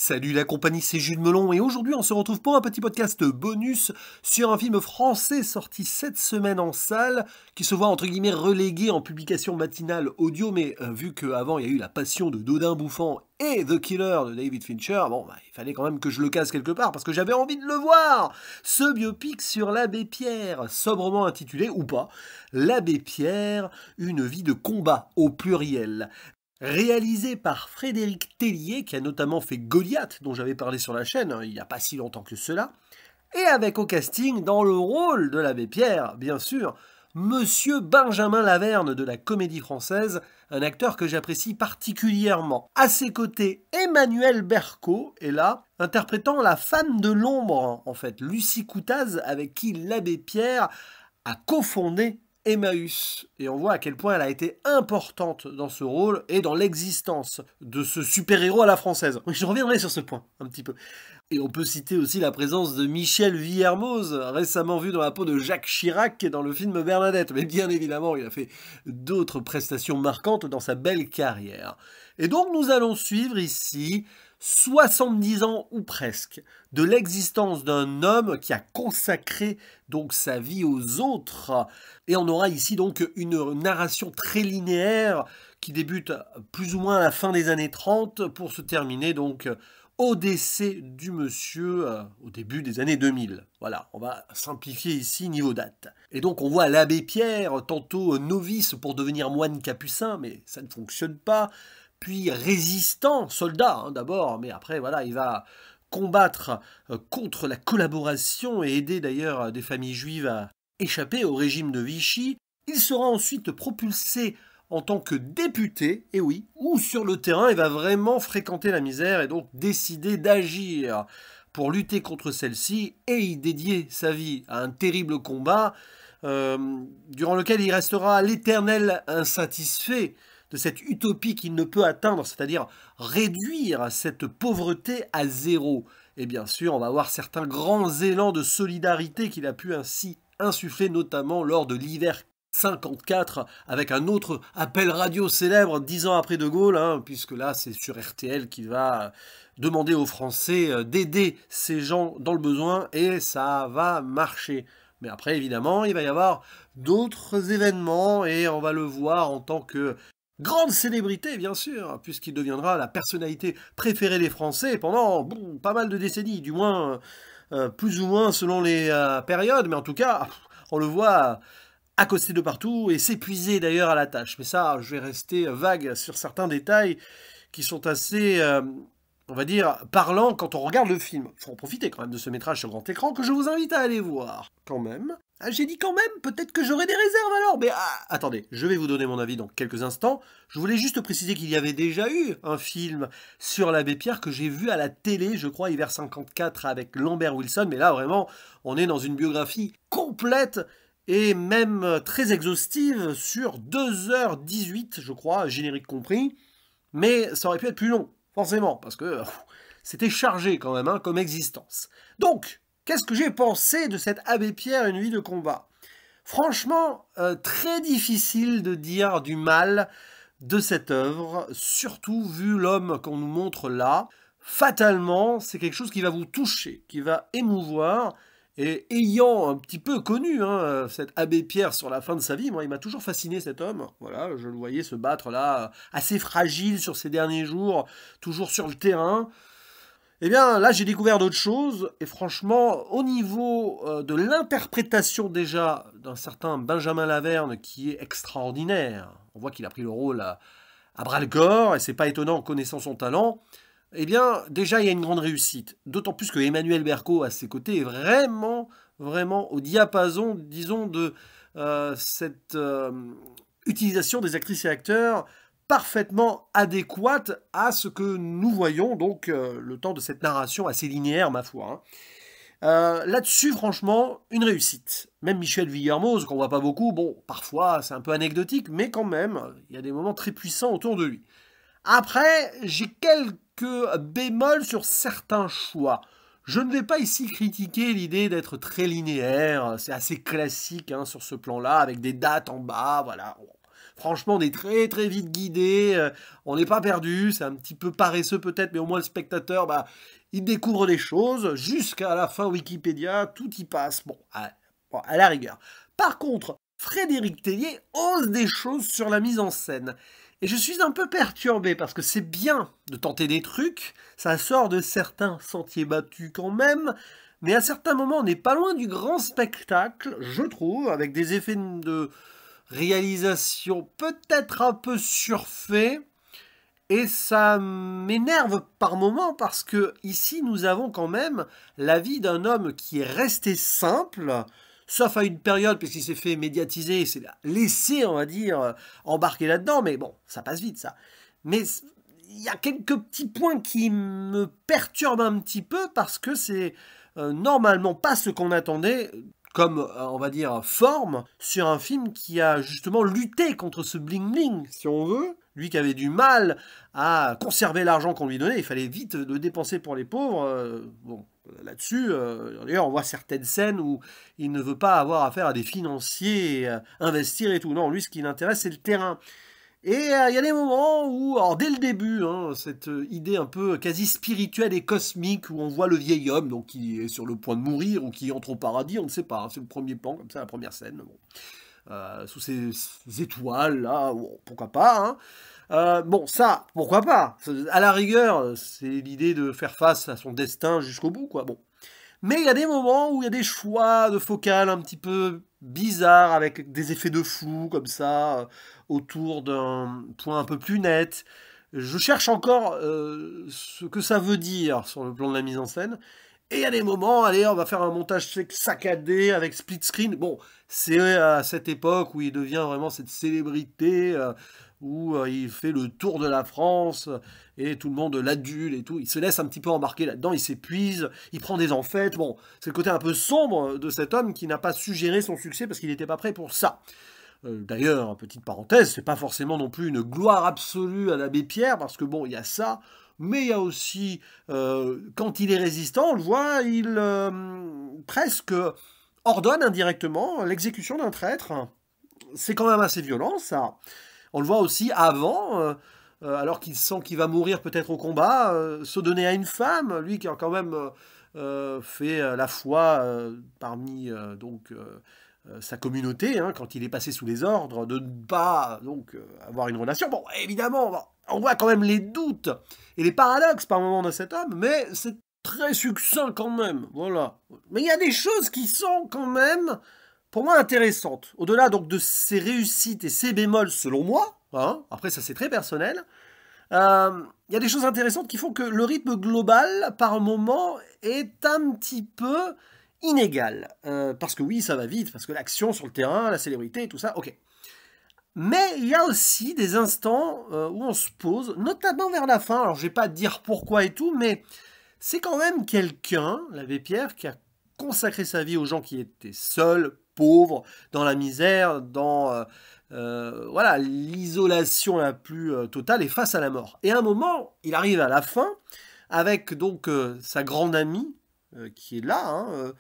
Salut la compagnie, c'est Jules Melon et aujourd'hui on se retrouve pour un petit podcast bonus sur un film français sorti cette semaine en salle qui se voit entre guillemets relégué en publication matinale audio mais vu qu'avant il y a eu La Passion de Dodin Bouffant et The Killer de David Fincher, il fallait quand même que je le casse quelque part parce que j'avais envie de le voir. Ce biopic sur l'abbé Pierre, sobrement intitulé ou pas, L'abbé Pierre, une vie de combat au pluriel. Réalisé par Frédéric Tellier, qui a notamment fait Goliath, dont j'avais parlé sur la chaîne, il n'y a pas si longtemps que cela, et avec au casting, dans le rôle de l'abbé Pierre, bien sûr, Monsieur Benjamin Laverne de la Comédie Française, un acteur que j'apprécie particulièrement. À ses côtés, Emmanuel Berco est là, interprétant la femme de l'ombre, en fait, Lucie Coutaz, avec qui l'abbé Pierre a cofondé Emmaüs. Et on voit à quel point elle a été importante dans ce rôle et dans l'existence de ce super-héros à la française. Je reviendrai sur ce point un petit peu. Et on peut citer aussi la présence de Michel Villermoz, récemment vu dans la peau de Jacques Chirac dans le film Bernadette. Mais bien évidemment, il a fait d'autres prestations marquantes dans sa belle carrière. Et donc nous allons suivre ici 70 ans ou presque de l'existence d'un homme qui a consacré donc sa vie aux autres. Et on aura ici donc une narration très linéaire qui débute plus ou moins à la fin des années 30 pour se terminer donc au décès du monsieur au début des années 2000. Voilà, on va simplifier ici niveau date. Et donc on voit l'abbé Pierre, tantôt novice pour devenir moine capucin, mais ça ne fonctionne pas, puis résistant, soldat d'abord, mais après voilà, il va combattre contre la collaboration et aider d'ailleurs des familles juives à échapper au régime de Vichy. Il sera ensuite propulsé en tant que député, et oui, ou sur le terrain, il va vraiment fréquenter la misère et donc décider d'agir pour lutter contre celle-ci et y dédier sa vie à un terrible combat durant lequel il restera l'éternel insatisfait de cette utopie qu'il ne peut atteindre, c'est-à-dire réduire cette pauvreté à zéro. Et bien sûr, on va voir certains grands élans de solidarité qu'il a pu ainsi insuffler, notamment lors de l'hiver 54, avec un autre appel radio célèbre 10 ans après De Gaulle, puisque là c'est sur RTL qu'il va demander aux Français d'aider ces gens dans le besoin, et ça va marcher. Mais après, évidemment, il va y avoir d'autres événements, et on va le voir en tant que grande célébrité, bien sûr, puisqu'il deviendra la personnalité préférée des Français pendant pas mal de décennies, du moins plus ou moins selon les périodes, mais en tout cas, on le voit accosté de partout et s'épuiser d'ailleurs à la tâche. Mais ça, je vais rester vague sur certains détails qui sont assez, on va dire, parlants quand on regarde le film. Il faut en profiter quand même de ce métrage sur grand écran que je vous invite à aller voir. Quand même. Ah, j'ai dit quand même, peut-être que j'aurai des réserves alors, mais attendez, je vais vous donner mon avis dans quelques instants. Je voulais juste préciser qu'il y avait déjà eu un film sur l'abbé Pierre que j'ai vu à la télé, je crois, hiver 54 avec Lambert Wilson, mais là vraiment, on est dans une biographie complète et même très exhaustive sur 2h18, je crois, générique compris, mais ça aurait pu être plus long, forcément, parce que c'était chargé quand même, comme existence. Donc, qu'est-ce que j'ai pensé de cette abbé Pierre, une vie de combat? Franchement, très difficile de dire du mal de cette œuvre, surtout vu l'homme qu'on nous montre là. Fatalement, c'est quelque chose qui va vous toucher, qui va émouvoir. Et ayant un petit peu connu cet abbé Pierre sur la fin de sa vie, moi il m'a toujours fasciné cet homme. Voilà, je le voyais se battre là, assez fragile sur ses derniers jours, toujours sur le terrain. Eh bien, là, j'ai découvert d'autres choses, et franchement, au niveau de l'interprétation déjà d'un certain Benjamin Laverne, qui est extraordinaire, on voit qu'il a pris le rôle à bras-le-corps, et c'est pas étonnant en connaissant son talent, eh bien, déjà, il y a une grande réussite. D'autant plus que Emmanuel Berco, à ses côtés, est vraiment, vraiment au diapason, disons, de cette utilisation des actrices et acteurs parfaitement adéquate à ce que nous voyons, donc le temps de cette narration assez linéaire, ma foi. Là-dessus, franchement, une réussite. Même Michel Villermoz, qu'on voit pas beaucoup, parfois c'est un peu anecdotique, mais quand même, il y a des moments très puissants autour de lui. Après, j'ai quelques bémols sur certains choix. Je ne vais pas ici critiquer l'idée d'être très linéaire, c'est assez classique sur ce plan-là, avec des dates en bas, voilà. franchement, on est très très vite guidé, on n'est pas perdu, c'est un petit peu paresseux peut-être, mais au moins le spectateur, bah, il découvre des choses, jusqu'à la fin Wikipédia, tout y passe, bon, à la rigueur. Par contre, Frédéric Tellier ose des choses sur la mise en scène. Et je suis un peu perturbé parce que c'est bien de tenter des trucs, ça sort de certains sentiers battus quand même, mais à certains moments on n'est pas loin du grand spectacle, je trouve, avec des effets de réalisation peut-être un peu surfaits, et ça m'énerve par moments parce que ici nous avons quand même la vie d'un homme qui est resté simple, sauf à une période puisqu'il s'est fait médiatiser, il s'est laissé, on va dire, embarquer là-dedans, mais bon, ça passe vite ça. Mais il y a quelques petits points qui me perturbent un petit peu parce que c'est normalement pas ce qu'on attendait comme, on va dire, forme sur un film qui a justement lutté contre ce bling-bling, si on veut. Lui qui avait du mal à conserver l'argent qu'on lui donnait, il fallait vite le dépenser pour les pauvres. Bon, là-dessus, d'ailleurs, on voit certaines scènes où il ne veut pas avoir affaire à des financiers, investir et tout. Non, lui, ce qui l'intéresse, c'est le terrain. Et il y a des moments où, alors dès le début, hein, cette idée un peu quasi spirituelle et cosmique, où on voit le vieil homme donc qui est sur le point de mourir ou qui entre au paradis, on ne sait pas, hein, c'est le premier plan, comme ça, la première scène. Bon. Sous ces étoiles, là, bon, pourquoi pas, hein. Bon, ça, pourquoi pas. À la rigueur, c'est l'idée de faire face à son destin jusqu'au bout, quoi. Bon. Mais il y a des moments où il y a des choix de focale un petit peu bizarres, avec des effets de flou, comme ça, autour d'un point un peu plus net. Je cherche encore ce que ça veut dire sur le plan de la mise en scène. Et il y a des moments, allez, on va faire un montage saccadé avec split screen. Bon, c'est à cette époque où il devient vraiment cette célébrité, où il fait le tour de la France, et tout le monde l'adule et tout. Il se laisse un petit peu embarquer là-dedans, il s'épuise, il prend des enfêtes. Bon, c'est le côté un peu sombre de cet homme qui n'a pas su gérer son succès parce qu'il n'était pas prêt pour ça. D'ailleurs, petite parenthèse, c'est pas forcément non plus une gloire absolue à l'abbé Pierre, parce que bon, il y a ça, mais il y a aussi, quand il est résistant, on le voit, il presque ordonne indirectement l'exécution d'un traître. C'est quand même assez violent, ça. On le voit aussi avant, alors qu'il sent qu'il va mourir peut-être au combat, se donner à une femme, lui qui a quand même fait la foi parmi sa communauté, hein, quand il est passé sous les ordres, de ne pas donc avoir une relation. Bon, évidemment, on voit quand même les doutes et les paradoxes par moments de cet homme, mais c'est très succinct quand même, voilà. Mais il y a des choses qui sont quand même, pour moi, intéressantes. Au-delà donc de ses réussites et ses bémols, selon moi, hein, après ça c'est très personnel, il y a des choses intéressantes qui font que le rythme global, par moment, est un petit peu inégal. Parce que oui, ça va vite, parce que l'action sur le terrain, la célébrité, tout ça, ok. Mais il y a aussi des instants où on se pose, notamment vers la fin, alors je vais pas dire pourquoi et tout, mais c'est quand même quelqu'un, l'abbé Pierre, qui a consacré sa vie aux gens qui étaient seuls, pauvres, dans la misère, dans voilà, l'isolation la plus totale et face à la mort. Et à un moment, il arrive à la fin, avec donc sa grande amie, qui est là, hein,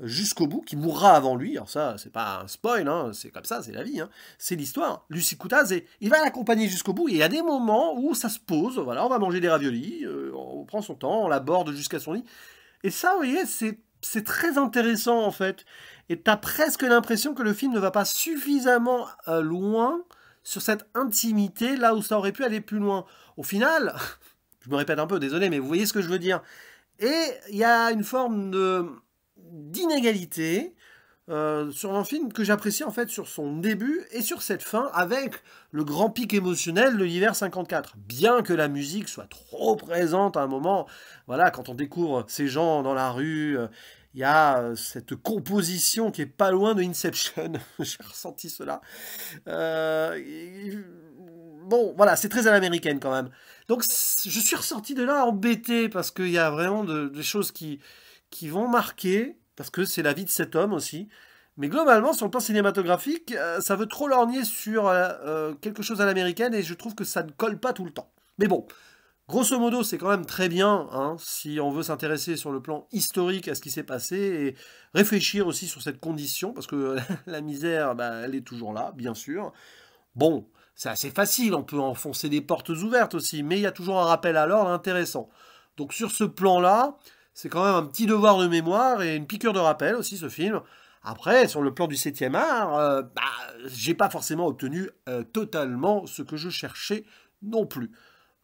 jusqu'au bout, qui mourra avant lui. Alors ça, c'est pas un spoil, hein, c'est comme ça, c'est la vie, hein, c'est l'histoire. Lucie Coutaz, et il va l'accompagner jusqu'au bout, et il y a des moments où ça se pose, voilà, on va manger des raviolis, on prend son temps, on l'aborde jusqu'à son lit. Et ça, vous voyez, c'est très intéressant, en fait. Et t'as presque l'impression que le film ne va pas suffisamment loin sur cette intimité, là où ça aurait pu aller plus loin. Au final, je me répète un peu, désolé, mais vous voyez ce que je veux dire. Et il y a une forme d'inégalité sur un film que j'apprécie en fait sur son début et sur cette fin, avec le grand pic émotionnel de l'hiver 54. Bien que la musique soit trop présente à un moment, voilà, quand on découvre ces gens dans la rue, il y a cette composition qui est pas loin de Inception. J'ai ressenti cela. Bon, voilà, c'est très à l'américaine quand même. Donc je suis ressorti de là embêté parce qu'il y a vraiment des choses qui vont marquer, parce que c'est la vie de cet homme aussi. Mais globalement, sur le plan cinématographique, ça veut trop lorgner sur quelque chose à l'américaine et je trouve que ça ne colle pas tout le temps. Mais bon, grosso modo, c'est quand même très bien, hein, si on veut s'intéresser sur le plan historique à ce qui s'est passé et réfléchir aussi sur cette condition, parce que la misère, bah, elle est toujours là, bien sûr. Bon, c'est assez facile, on peut enfoncer des portes ouvertes aussi, mais il y a toujours un rappel à l'ordre intéressant. Donc sur ce plan-là, c'est quand même un petit devoir de mémoire et une piqûre de rappel aussi, ce film. Après, sur le plan du 7e art, j'ai pas forcément obtenu totalement ce que je cherchais non plus.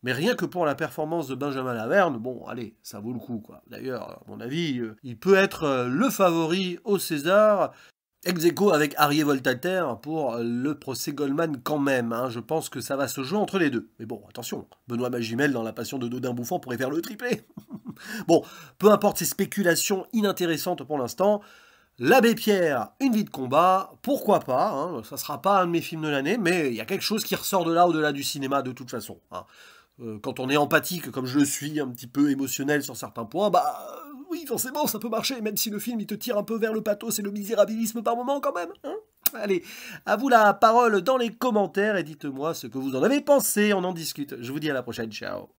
Mais rien que pour la performance de Benjamin Laverne, bon, allez, ça vaut le coup, quoi. D'ailleurs, à mon avis, il peut être le favori au César, ex aequo avec Harry Voltaire pour le procès Goldman quand même. Hein. Je pense que ça va se jouer entre les deux. Mais bon, attention, Benoît Magimel dans La Passion de Dodin Bouffant pourrait faire le triplé. Bon, peu importe ces spéculations inintéressantes pour l'instant, L'Abbé Pierre, une vie de combat, pourquoi pas, hein, ça sera pas un de mes films de l'année, mais il y a quelque chose qui ressort de là au-delà du cinéma de toute façon. Hein. Quand on est empathique, comme je le suis, un petit peu émotionnel sur certains points, oui, forcément, ça peut marcher, même si le film il te tire un peu vers le pathos et le misérabilisme par moment quand même. Hein. Allez, à vous la parole dans les commentaires et dites-moi ce que vous en avez pensé, on en discute. Je vous dis à la prochaine, ciao.